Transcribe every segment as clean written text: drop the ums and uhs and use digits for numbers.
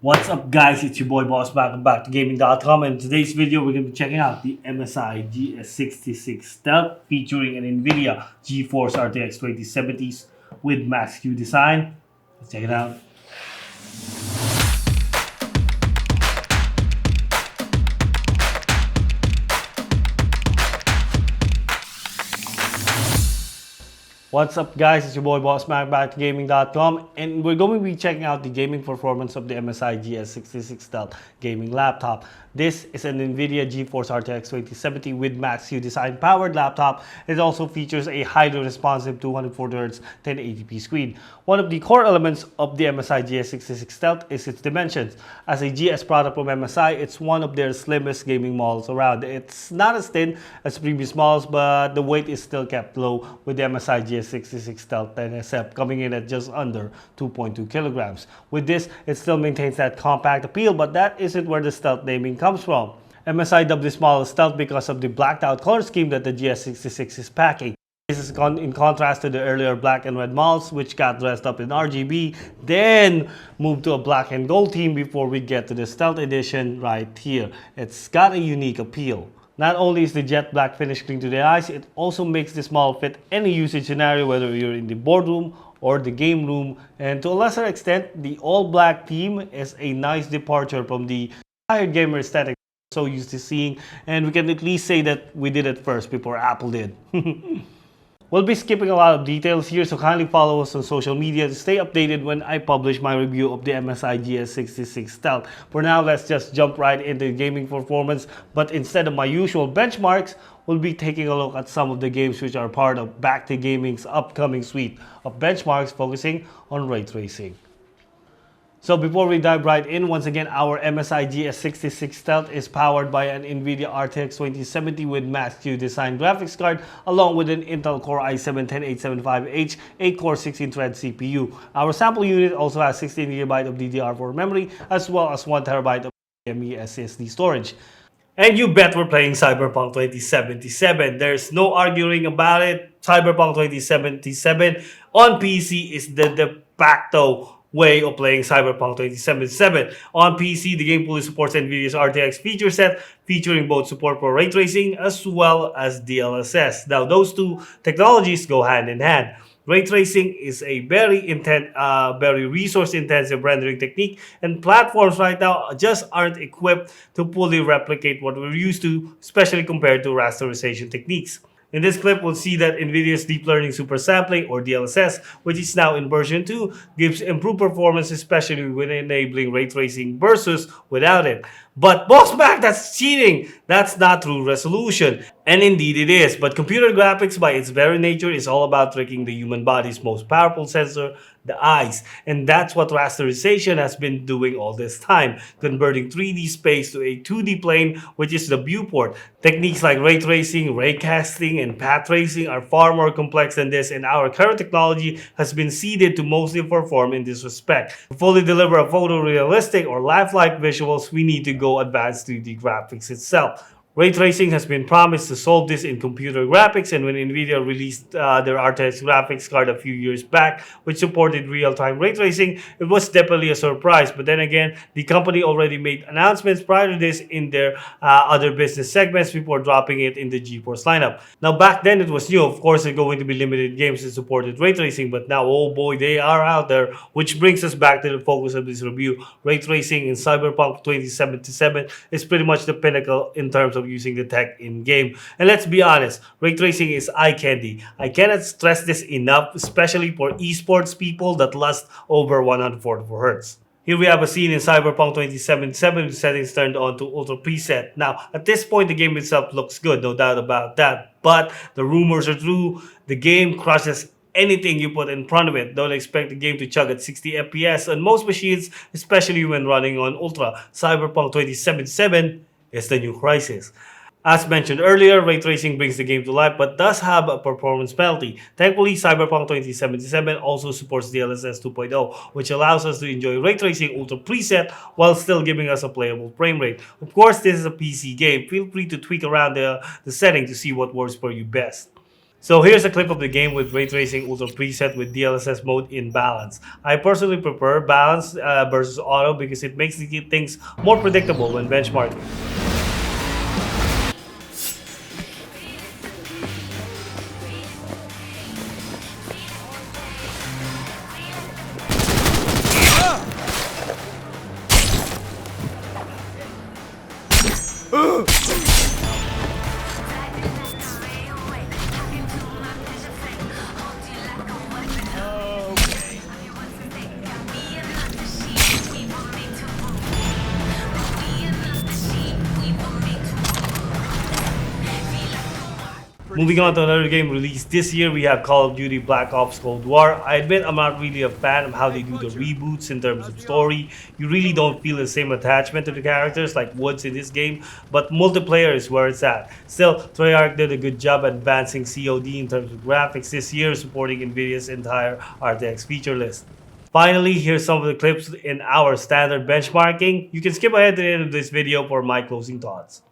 What's up guys, it's your boy Boss back to gaming.com, and in today's video we're going to be checking out the MSI GS66 Stealth featuring an NVIDIA GeForce RTX 2070s with Max Q design. Let's check it out. What's up guys, it's your boy Boss back to gaming.com, and we're going to be checking out the gaming performance of the MSI GS66 Stealth gaming laptop. This is an NVIDIA GeForce RTX 2070 with Max-Q design powered laptop. It also features a highly responsive 240Hz 1080p screen. One of the core elements of the MSI GS66 Stealth is its dimensions. As a GS product from MSI, it's one of their slimmest gaming models around. It's not as thin as previous models, but the weight is still kept low with the MSI GS66 Stealth 10SF coming in at just under 2.2 kilograms. With this, it still maintains that compact appeal, but that isn't where the Stealth naming comes from. MSI dubbed this model Stealth because of the blacked out color scheme that the GS66 is packing. This is in contrast to the earlier black and red models, which got dressed up in RGB, then moved to a black and gold theme before we get to the Stealth edition right here. It's got a unique appeal. Not only is the jet black finish clean to the eyes, it also makes this model fit any usage scenario, whether you're in the boardroom or the game room. And to a lesser extent, the all black theme is a nice departure from the tired gamer aesthetic we're so used to seeing, and we can at least say that we did it first before Apple did. We'll be skipping a lot of details here, so kindly follow us on social media to stay updated when I publish my review of the MSI GS66 Stealth. For now, let's just jump right into gaming performance, but instead of my usual benchmarks, we'll be taking a look at some of the games which are part of Back to Gaming's upcoming suite of benchmarks focusing on ray tracing. So before we dive right in, once again, our MSI GS66 Stealth is powered by an NVIDIA RTX 2070 with Max-Q design graphics card, along with an Intel Core i7-10875H 8-core 16-thread CPU. Our sample unit also has 16GB of DDR4 memory, as well as 1TB of NVMe SSD storage. And you bet we're playing Cyberpunk 2077. There's no arguing about it. Cyberpunk 2077 on PC is the de facto way of playing Cyberpunk 2077. On PC, the game fully supports NVIDIA's RTX feature set, featuring both support for ray tracing as well as DLSS. Now, those two technologies go hand in hand. Ray tracing is a very resource-intensive rendering technique, and platforms right now just aren't equipped to fully replicate what we're used to, especially compared to rasterization techniques. In this clip, we'll see that NVIDIA's Deep Learning Super Sampling, or DLSS, which is now in version 2, gives improved performance, especially when enabling ray tracing versus without it. But boss back, that's cheating! That's not true resolution. And indeed it is, but computer graphics by its very nature is all about tricking the human body's most powerful sensor, the eyes. And that's what rasterization has been doing all this time, converting 3D space to a 2D plane, which is the viewport. Techniques like ray tracing, ray casting, and path tracing are far more complex than this, and our current technology has been seeded to mostly perform in this respect. To fully deliver a photorealistic or lifelike visuals, we need to go advanced 3D graphics itself. Ray tracing has been promised to solve this in computer graphics, and when NVIDIA released their RTX graphics card a few years back, which supported real-time ray tracing, it was definitely a surprise. But then again, the company already made announcements prior to this in their other business segments before dropping it in the GeForce lineup. Now, back then it was new. Of course, there are going to be limited games that supported ray tracing, but now, oh boy, they are out there, which brings us back to the focus of this review. Ray tracing in Cyberpunk 2077 is pretty much the pinnacle in terms of using the tech in-game. And let's be honest, ray tracing is eye candy. I cannot stress this enough, especially for esports people that lust over 144 Hz. Here we have a scene in Cyberpunk 2077 with settings turned on to Ultra Preset. Now, at this point, the game itself looks good, no doubt about that. But the rumors are true. The game crushes anything you put in front of it. Don't expect the game to chug at 60 FPS on most machines, especially when running on Ultra. Cyberpunk 2077 is the new crisis. As mentioned earlier, ray tracing brings the game to life but does have a performance penalty. Thankfully, Cyberpunk 2077 also supports DLSS 2.0, which allows us to enjoy ray tracing Ultra Preset while still giving us a playable frame rate. Of course, this is a PC game. Feel free to tweak around the setting to see what works for you best. So here's a clip of the game with ray tracing ultra preset with DLSS mode in balance. I personally prefer balance versus auto because it makes things more predictable when benchmarking. Moving on to another game released this year, we have Call of Duty Black Ops Cold War. I admit I'm not really a fan of how they do the reboots in terms of story. You really don't feel the same attachment to the characters like Woods in this game, but multiplayer is where it's at. Still, Treyarch did a good job advancing COD in terms of graphics this year, supporting NVIDIA's entire RTX feature list. Finally, here's some of the clips in our standard benchmarking. You can skip ahead to the end of this video for my closing thoughts.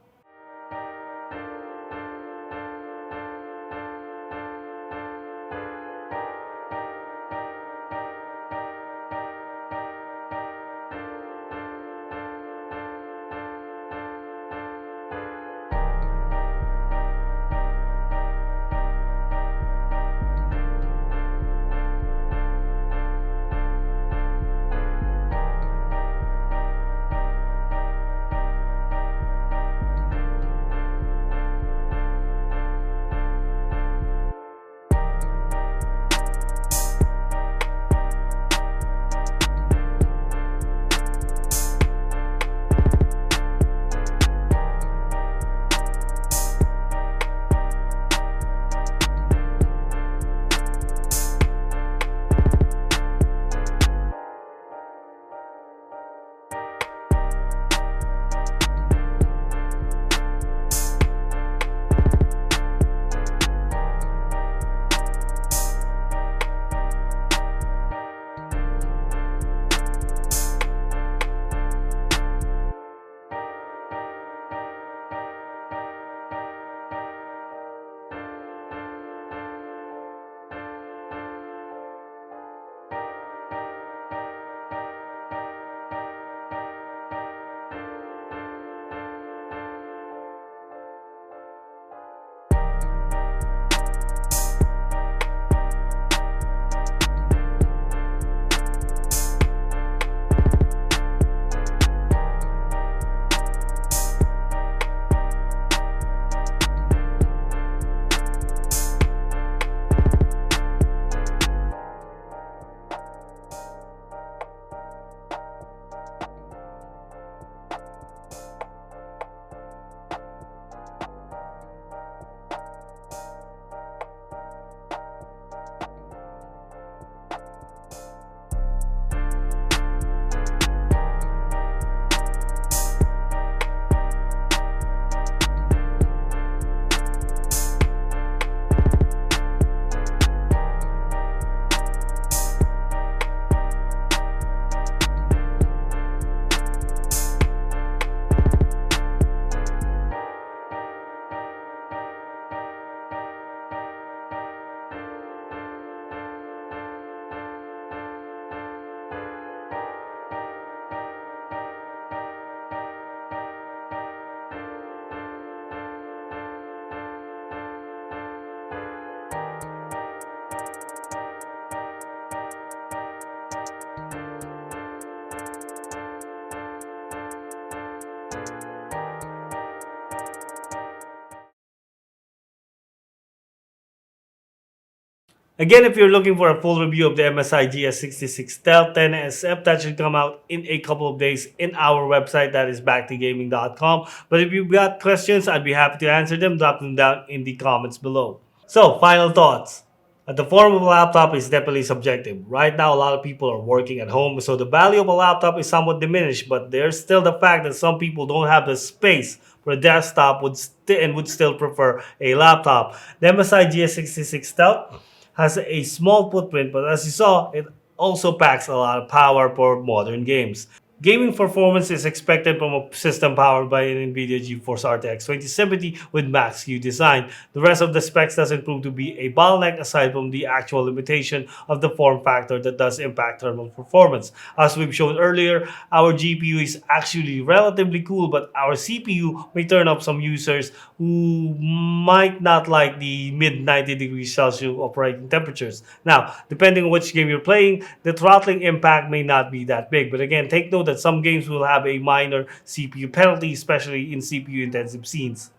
Again, if you're looking for a full review of the MSI GS66 Stealth 10 SF, that should come out in a couple of days in our website, that is backtogaming.com. But if you've got questions, I'd be happy to answer them. Drop them down in the comments below. So, final thoughts. The form of a laptop is definitely subjective. Right now, a lot of people are working at home, so the value of a laptop is somewhat diminished, but there's still the fact that some people don't have the space for a desktop and would still prefer a laptop. The MSI GS66 Stealth has a small footprint, but as you saw, it also packs a lot of power for modern games. Gaming performance is expected from a system powered by an NVIDIA GeForce RTX 2070 with Max-Q design. The rest of the specs doesn't prove to be a bottleneck aside from the actual limitation of the form factor that does impact thermal performance. As we've shown earlier, our GPU is actually relatively cool, but our CPU may turn off some users who might not like the mid 90 degrees Celsius operating temperatures. Now, depending on which game you're playing, the throttling impact may not be that big. But again, take note that some games will have a minor CPU penalty, especially in CPU intensive scenes.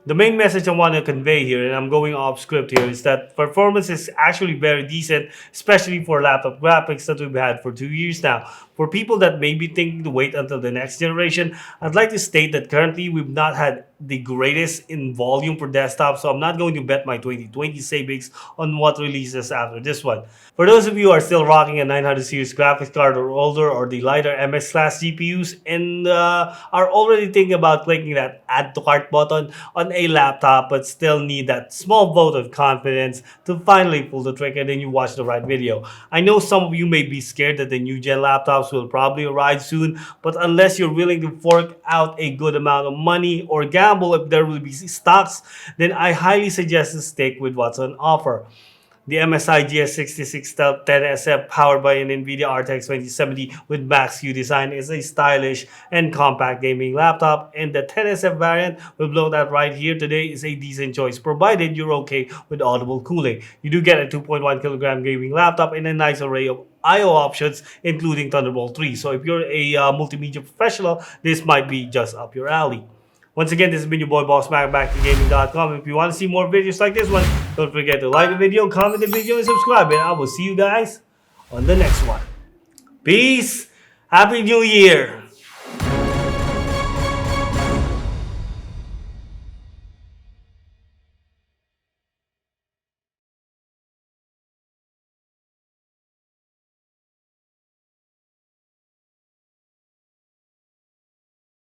The main message I want to convey here, and I'm going off script here, is that performance is actually very decent, especially for laptop graphics that we've had for 2 years now. For people that may be thinking to wait until the next generation, I'd like to state that currently we've not had the greatest in volume for desktop, so I'm not going to bet my 2020 savings on what releases after this one. For those of you who are still rocking a 900 series graphics card or older, or the lighter MS class GPUs, and are already thinking about clicking that add to cart button on a laptop but still need that small vote of confidence to finally pull the trigger, then you watch the right video. I know some of you may be scared that the new gen laptops will probably arrive soon, but unless you're willing to fork out a good amount of money or gamble if there will be stocks, then I highly suggest to stick with what's on offer. The MSI GS66 Stealth 10SF powered by an NVIDIA RTX 2070 with Max-Q design is a stylish and compact gaming laptop, and the 10SF variant we've looked at right here today is a decent choice provided you're okay with audible cooling. You do get a 2.1 kilogram gaming laptop and a nice array of I/O options including Thunderbolt 3. So if you're a multimedia professional, this might be just up your alley. Once again, this has been your boy Boss Mac, back to gaming.com. If you want to see more videos like this one, don't forget to like the video, comment the video, and subscribe. And I will see you guys on the next one. Peace. Happy New Year.